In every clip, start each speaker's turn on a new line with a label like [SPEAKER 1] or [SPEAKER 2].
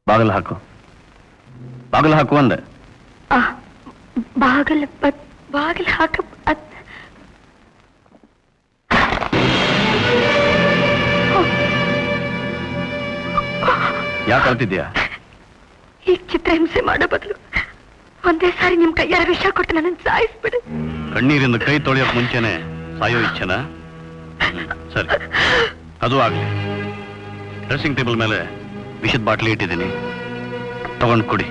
[SPEAKER 1] ಬಾಗಿಲು ಹಾಕು, ಬಾಗಿಲು ಹಾಕು ಅಂದೆ.
[SPEAKER 2] ಬಾಗಿಲು ಹಾಕ.
[SPEAKER 1] ಯಾಕೆ ಅಳ್ತಿದ್ಯಾ?
[SPEAKER 2] ಈಗ ಚಿತ್ರಹಿಂಸೆ ಮಾಡೋ ಬದಲು ಒಂದೇ ಸಾರಿ ನಿಮ್ ಕೈಯಾರ ವಿಷ ಕೊಟ್ಟು ನನ್ನ ಸಾಯಿಸ್ಬಿಡಿ.
[SPEAKER 1] ಕಣ್ಣೀರಿಂದ ಕೈ ತೊಳೆಯೋಕ್ ಮುಂಚೆನೆ ಸಾಯೋ ಇಚ್ಛೆನಾ? ಸರಿ, ಅದು ಆಗ್ಲಿ. ಡ್ರೆಸ್ಸಿಂಗ್ ಟೇಬಲ್ ಮೇಲೆ ವಿಷದ ಬಾಟ್ಲಿ ಇಟ್ಟಿದ್ದೀನಿ, ತಗೊಂಡು ಕುಡಿ.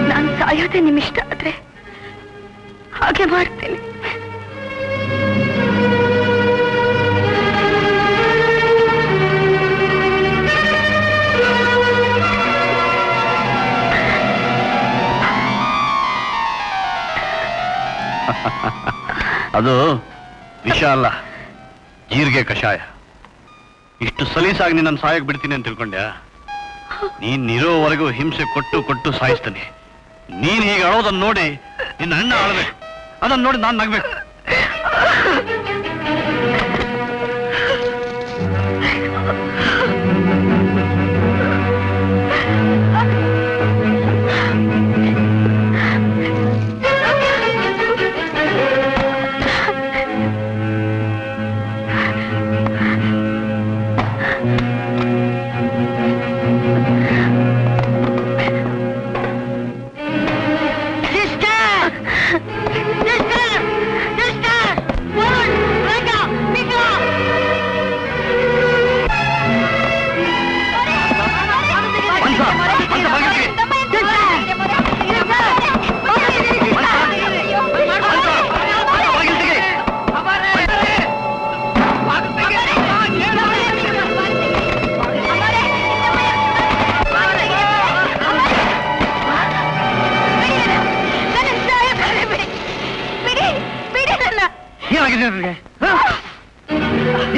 [SPEAKER 2] ನಾನು ಸಾಯೋದೇ ನಿಮ್ ಇಷ್ಟ ಆದ್ರೆ ಹಾಗೆ ಮಾಡ್ತೀನಿ.
[SPEAKER 1] ಅದು ವಿಷ ಅಲ್ಲ, ಜೀರಿಗೆ ಕಷಾಯ. ಇಷ್ಟು ಸಲೀಸಾಗಿ ನಿನ್ನ ಸಾಯಕ್ ಬಿಡ್ತೀನಿ ಅಂತ ತಿಳ್ಕೊಂಡ್ಯಾ? ನೀನ್ ಇರೋವರೆಗೂ ಹಿಂಸೆ ಕೊಟ್ಟು ಕೊಟ್ಟು ಸಾಯಿಸ್ತಾನೆ. ನೀನ್ ಹೀಗೆ ಅಳೋದನ್ನ ನೋಡಿ ನಿನ್ನ ಅಣ್ಣ ಆಳ್ಬೇಕು, ಅದನ್ನ ನೋಡಿ ನಾನ್ ನಗ್ಬೇಕು.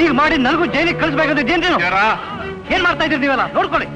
[SPEAKER 1] ಈಗ ಮಾಡಿ ನನಗೂ ಜೈಲಿಗೆ ಕಳಿಸ್ಬೇಕಾದ್ರೆ ಏನ್ ಮಾಡ್ತಾ ಇದ್ದೀರಿ ನೀವೆಲ್ಲ ನೋಡ್ಕೊಳ್ಳಿ.